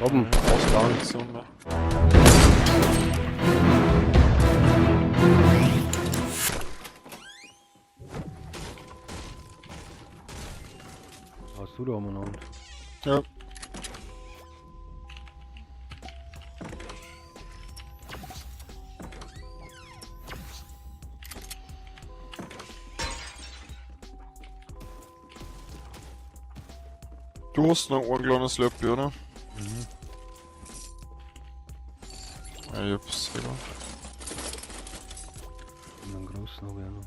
Oben, fast down. So, ne? Hast du da umeinander? Ja. Du hast noch ein kleines Slurpee, oder? Mhm. Ja, ich hab's selber. Und einen großen habe ich auch noch.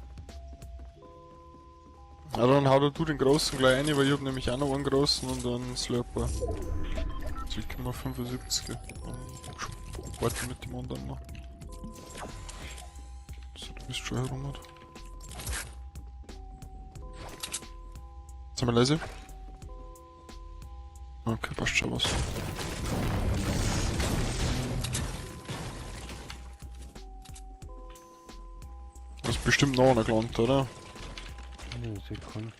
Ja, dann hau du den großen gleich rein, weil ich hab nämlich auch noch einen großen und einen Slurper. Also ich kann mal 75. Warte mit dem anderen noch. So, du bist schon herum. Sind wir leise? Okay, passt schon was. Das ist bestimmt noch einer gelandet, oder? Eine Sekunde.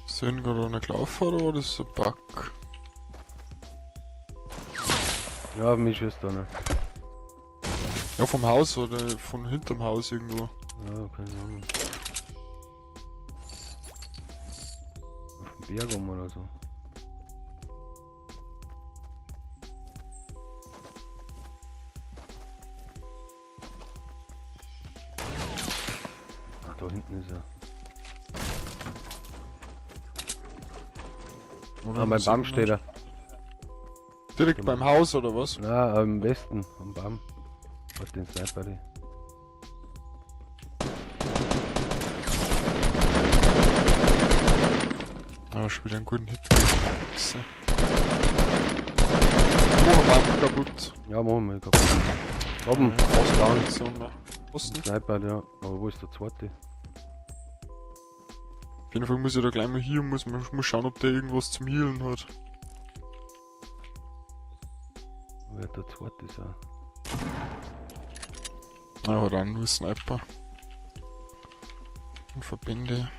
Sind gerade eine gelaufen oder das ist ein Bug? Ja, mich ist da nicht. Ja, vom Haus oder von hinterm Haus irgendwo. Ja, keine Ahnung. Auf dem Berg um oder so. Ach, da hinten ist er. Ah, beim Baum steht er. Direkt beim Haus oder was? Ja, am Westen, am Baum. Was den Sniper die. Ah, schon wieder einen guten Hit. So. Oh, Baum kaputt. Ja, machen wir kaputt. Oben, fast down. So, ne? Osten. Sniper, ja. Aber wo ist der zweite? Auf jeden Fall muss ich da gleich mal hier und muss schauen, ob der irgendwas zum Healen hat. Wer der zweite ist auch. Ah, hat auch nur Sniper. Und Verbände.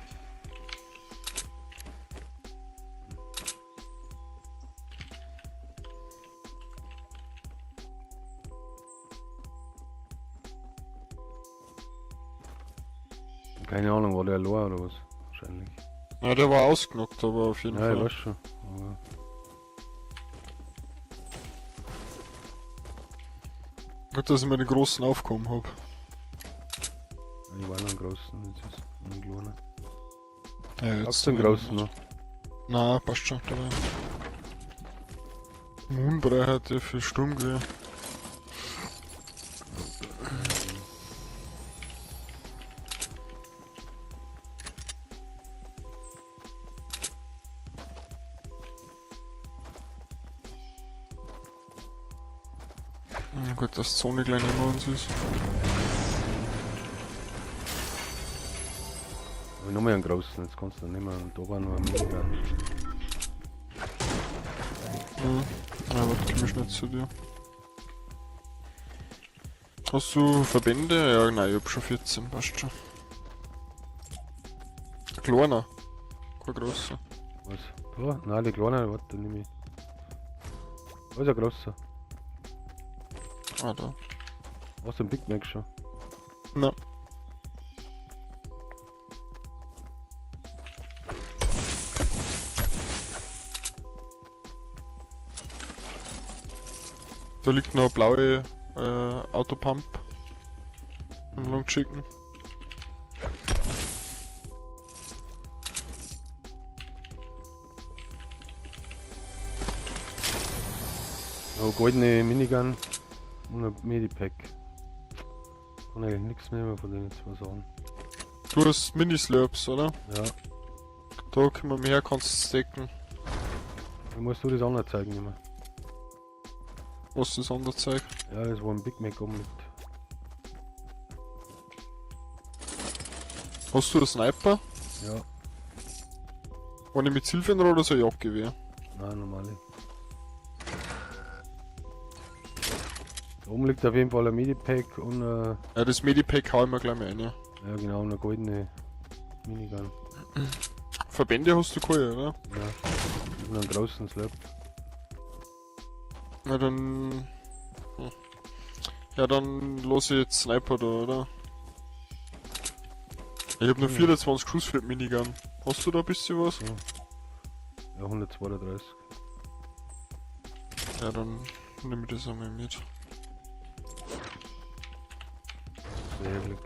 Keine Ahnung, war der allein oder was? Wahrscheinlich. Ja, der war ausgenockt, aber auf jeden Ja, ich Fall. weiß schon. Aber Gut, dass ich mir den großen aufgehoben hab. ich war noch einen großen, jetzt ist ein kleiner. Ja, Hast du einen großen noch? Na, passt schon. Moonbrei hat ja für Sturm gewesen. Ja, gut, dass Zone gleich neben uns ist. Aber noch mehr einen großen, jetzt kannst du nicht mehr. Und da war noch ein Minigun. Ja, warte, komm ich schnell zu dir. Hast du Verbände? Ja, nein, ich hab schon 14, passt schon. Ein kleiner. Kein grosser. Was? Da? Nein, die kleinen, warte, nehme ich. Da ist ein großer. Ah, da. Hast du einen Big Mac schon? Na. Da liegt noch eine blaue Autopump. Im Long Chicken. Noch goldene Minigun und ein Medipack. Kann eigentlich nichts nehmen von den zwei Sachen. Du hast Mini-Slurps, oder? Ja. Da können wir mehr, kannst du stacken. Dann musst du das andere zeigen immer. Was das andere zeigt. Ja, das wo ein Big Mac umliegt. Hast du einen Sniper? Ja. Eine mit Zielfernrohr oder so ein Jagdgewehr? Nein, normale. Da oben liegt auf jeden Fall ein Medipack und Ja, das Medipack hau ich mir gleich mal rein. Ja. ja genau, eine goldene Minigun. Verbände hast du keine, oder? Ja. Und einen großen Slurp. Na dann... Ja, dann lass ich jetzt Sniper da, oder? Ich hab nur 24 Schuss für die Minigun. Hast du da ein bisschen was? Ja, 132. Ja, dann nehme ich das einmal mit. Sehr Glück.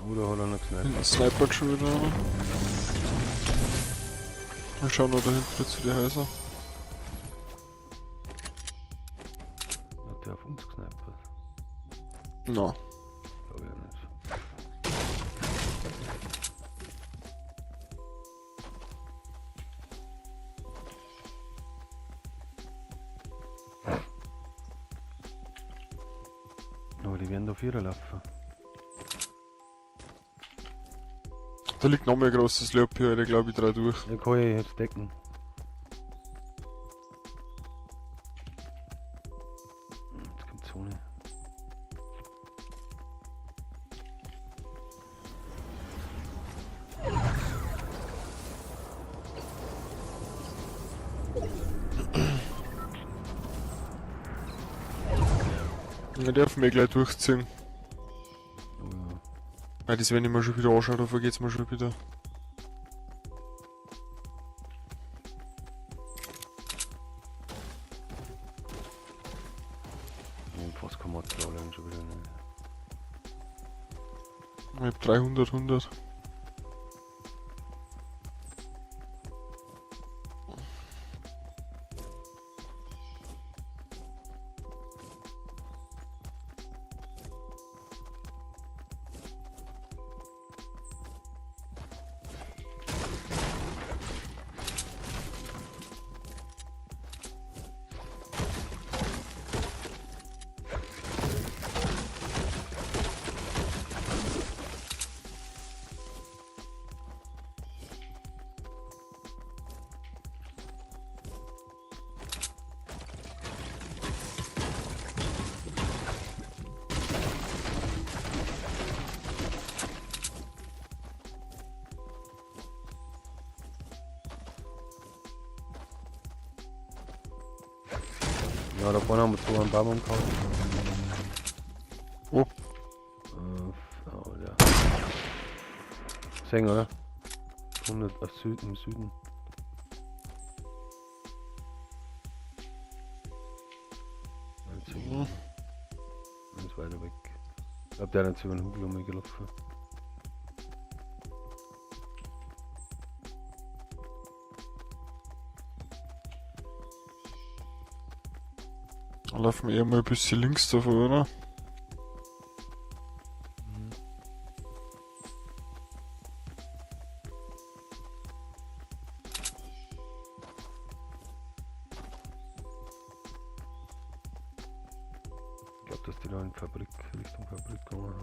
Oh, da hat er noch gesniped. Ein Sniper schon wieder. Mal schauen, wo da hinten jetzt für die Häuser. Hat der auf uns gesniped? Na. Glaube ich ja nicht. Aber die werden da Vierer laufen. Da liegt noch mal ein großes Lob hier, Alter, glaube ich, 3 durch. Ja, kann ich jetzt decken. Jetzt kommt Zone. Wir dürfen wir gleich durchziehen. Oh ja. Weil das wenn ich mir schon wieder anschaue, da vergeht's mir schon wieder. Was kann man da allein schon wieder nicht. Ich hab 300, 100. Ja, da vorne haben wir zwei einen Baum umgehauen. Oh. Oh, ja. Sehen, oder? 100 auf Süden, im Süden. Mhm. Ganz weiter weg. Ich glaube, der hat jetzt über den Hügel umgelaufen. Dann laufen wir eher mal ein bisschen links davon, oder? Ich glaube, dass die da in die Fabrik, Richtung Fabrik kommen.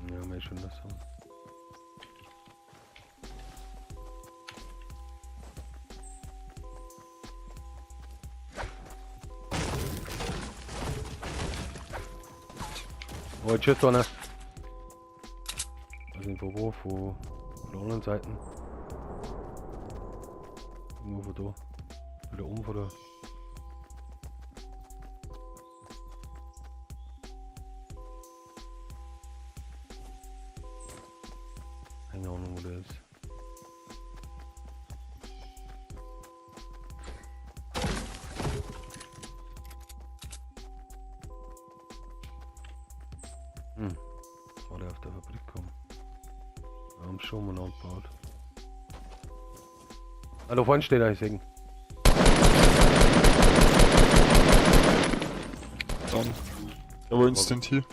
Ja, mir schon das so. Oh, tschüss, Donner. Also, Von wo? Von der anderen Seite. Irgendwo von da. Wieder oben von da. Keine Ahnung, wo der ist. War der auf der Fabrik kommen? Wir haben schon mal angebaut. Ah, da vorne steht er, ich sehe ihn. Dann. Aber instant hier.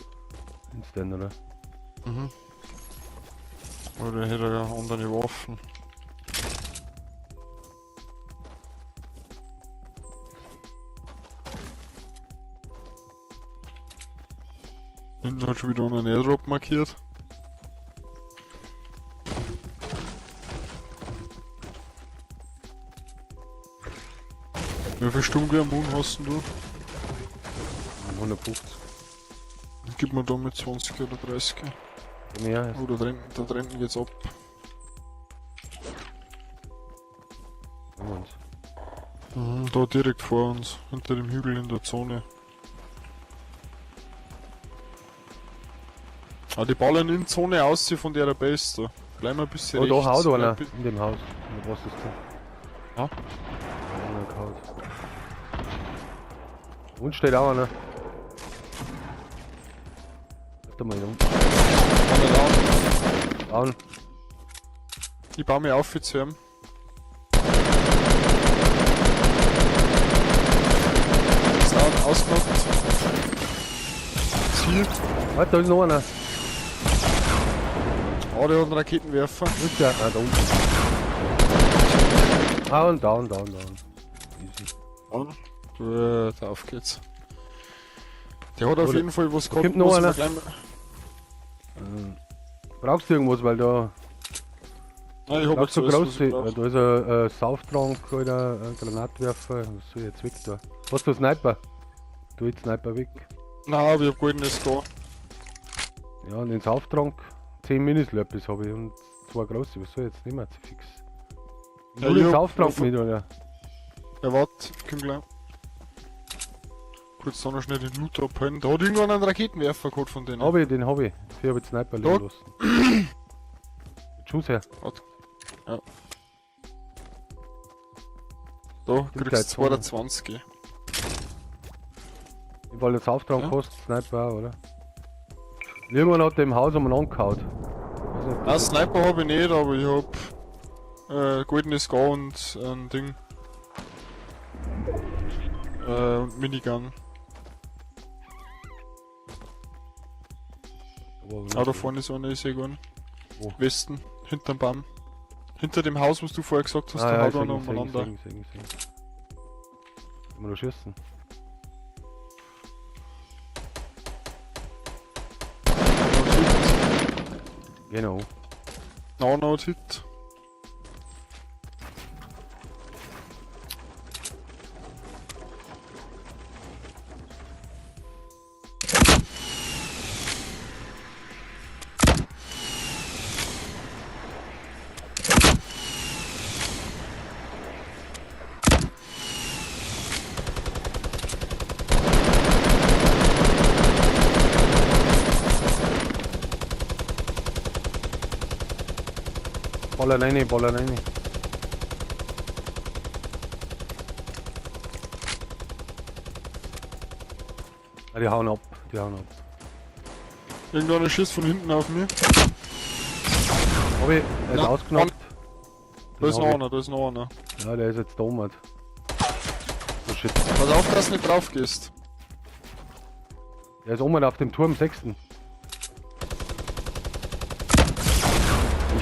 Instant, oder? Mhm. Oder hätte er ja andere Waffen. Hinten hat schon wieder einen Airdrop markiert. Wie viel Sturmgewehr-Mund hast denn du? 150. Gib mir da mit 20 oder 30. Mehr. Oh, da drinnen geht's ab. Moment. Da direkt vor uns, hinter dem Hügel in der Zone. Ah, die ballern in die Zone aus, von der Base da. Gleich mal ein bisschen Oh, da rechts. haut einer. Gleich In dem Haus. In der was ist da? Ja? Da einer gehauen. Und steht auch einer. Warte mal, um. Einer down. Down. Ich baue mich auf für zu haben. Ist down, ausgenockt. Ziel. Warte, da ist noch einer. Oh, der hat einen Raketenwerfer. Ist der? Ah, da unten. Down. Easy. Gut, auf geht's. Der hat auf Oder- jeden Fall was Da kommt gehabt. noch muss man einer. gleich mal- Brauchst du irgendwas, weil da. Nein, ich hab Brauchst jetzt du alles, was ich große. brauch. Da ist ein Sauftrank oder ein Granatwerfer. Was soll ich jetzt weg da? Hast du einen Sniper? Du jetzt Sniper weg. Nein, aber ich hab goldenes da. Ja, und den Sauftrank. 10 Minislurpees habe ich und 2 große. Was soll ich jetzt nehmen? Fix. Ja, Nur den ich hab- Sauftrank mit, oder? Ja, warte, komm gleich. Kurz da noch schnell den Loot abhalten. Da hat irgendwann einen Raketenwerfer gehabt von denen. Den habe ich. Ich habe jetzt Sniper Da. liegen lassen. Mit Schuss her. Da Gib kriegst da du jetzt 22. Weil der Sauftrank Ja. kostet, Sniper auch, oder? Irgendwann hat der im Haus einmal angehauen. Nein, Sniper hab ich nicht, aber ich hab goldenes Gar und ein Ding. Und Minigun. Ah, da vorne ist einer, ich seh gar nicht. Wo? Westen, hinterm Baum. Hinter dem Haus, was du vorher gesagt hast, Ah, da ja, haut ich seh einer ihn, seh ihn, umeinander. seh ihn, seh ihn, seh ihn. Kann man noch schießen? Genau. No, Hit. Baller rein, Baller rein. Ah, die hauen ab, die hauen ab. Irgendeiner schießt von hinten auf mich. Hab ich, er ist Ja, ausgenockt. Da ist Den noch hab einer, da ist noch einer. ich. Ja, der ist jetzt da oben. Oh shit. Pass auf, dass du nicht drauf gehst. Der ist oben auf dem Turm 6. Oh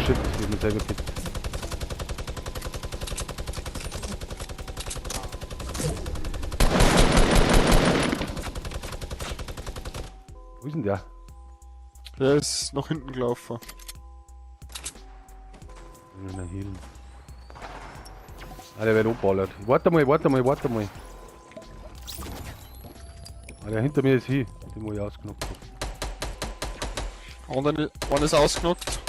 shit, ich hab mich selber gekippt. Wo ist denn der? Der ist nach hinten gelaufen. In einer Hill. Ah, der wird abballert. Warte mal. Ah, der hinter mir ist hier. Den muss ich ausgenockt haben. Einer ist ausgenockt.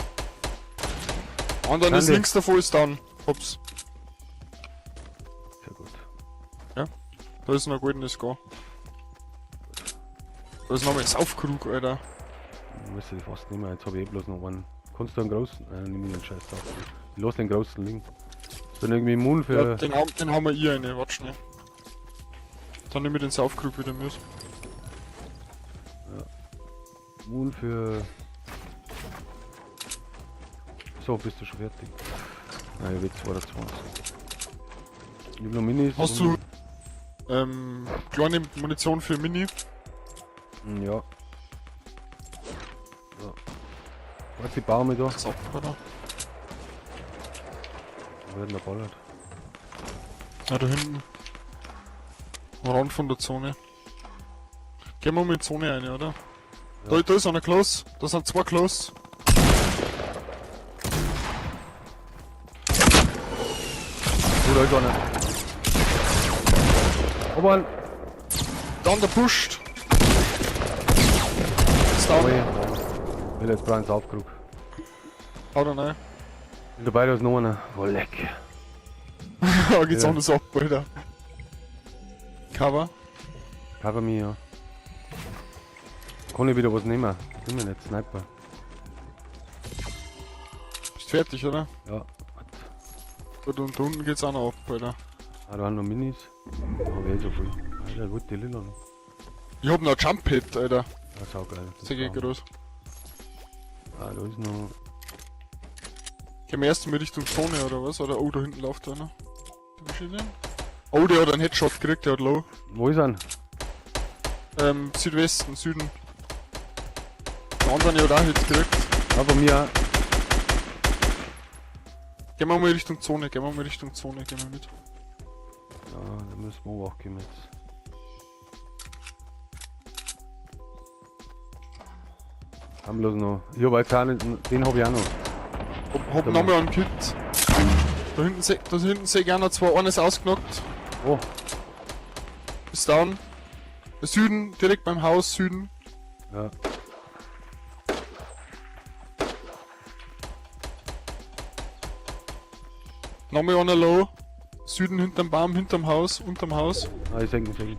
Anderen ist Danke. links davor, ist down. Hops. Sehr gut. Da ist noch ein goldenes Gar. Da ist noch mal ein Saufkrug, Alter. Ich müsste die fast nehmen, jetzt habe ich eh bloß noch einen. Kannst du einen großen? Nimm mir den Scheiß auf. Ich lass den großen liegen. Ich bin irgendwie immun für. Ja, den haben wir ihr eine, warte schnell. Dann nehmen wir den Saufkrug wieder mit. Immun für. So, bist du schon fertig? Nein, ich will 22. Ich hab noch Minis. Hast und- kleine Munition für Mini? Ja. Ja. Was die Baume da? So, oder? Da werden der ballert. Ja, da hinten. Am Rand von der Zone. Gehen wir mal in die Zone rein, oder? Ja. Da ist einer close. Da sind zwei close. Oh, da ist einer. Oben! Dann der pusht. Ist Oh, down. ja. Ich will jetzt brauchen einen Aufkrug. Haut er rein. Und dabei da ist noch einer. Oh, leck. Da geht's Ja. anders ab, Alter. Cover. Cover mich, ja. Kann ich wieder was nehmen? Nimm mir nicht, Sniper. Bist fertig, oder? Ja. Gut, und da unten geht's auch noch ab, Alter. Ah, da haben noch Minis. Da hab ich eh so viel. Alter, gut, die Lila noch. Ich hab noch Jump Hit, Alter. Ja, saugeil. Sehr geht groß. Ah, da ist noch. Gehen wir erst mal Richtung Zone, oder was? Oder, oh, da hinten läuft einer. Der Maschine. Oh, der hat einen Headshot gekriegt, der hat low. Wo ist er? Südwesten, Süden. Der andere hat auch Hit gekriegt. Ja, bei mir. Gehen wir mal Richtung Zone, gehen wir mit. Ja, da müssen wir auch gehen jetzt. Haben bloß noch. Ich hab jetzt auch nicht, den hab ich auch noch. Hab nochmal einen Kit. Da hinten seh ich auch noch zwei, eines ausgenockt. Oh, Ist down. Süden, direkt beim Haus, Süden. ja. Nochmal einer low. Süden hinterm Baum, hinterm Haus, unterm Haus. Ah, ich seh ihn.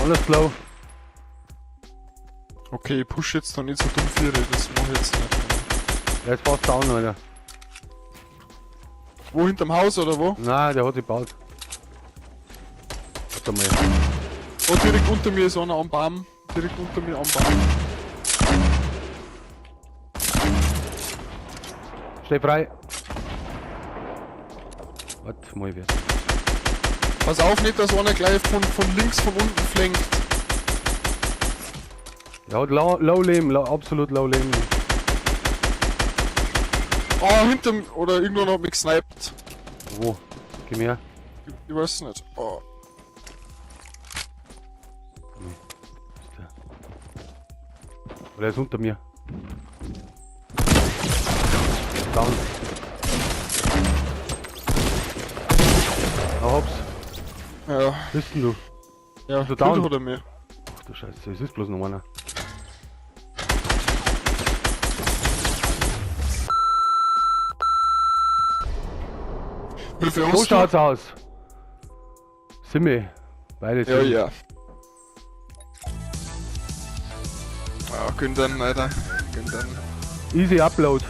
Alles blau. Okay, ich push jetzt noch nicht so dumm für das mach ich jetzt nicht. Der ist fast down, Alter. Wo, hinterm Haus oder wo? Nein, der hat sich gebaut. Warte mal. Oh, direkt unter mir ist einer am Baum. Direkt unter mir am Baum. Steh frei. Warte mal, wer. Pass auf nicht, dass einer gleich von links, von unten flankt. Der hat low Leben, absolut low Leben. Oh, hinterm, oder irgendwann hat mich gesniped. Wo? Geh her. Ich weiß nicht. Oh. Oder er ist unter mir. Down. Ah, hops. Ja, Bist denn du? ja, du down down? hat er mir. Ach du Scheiße, es ist bloß noch einer. Wie viel So hast du? schaut's aus. Simme. Beide Ja, sind. ja. Ah, gönn dann, Alter. Gönn dann. Easy Upload.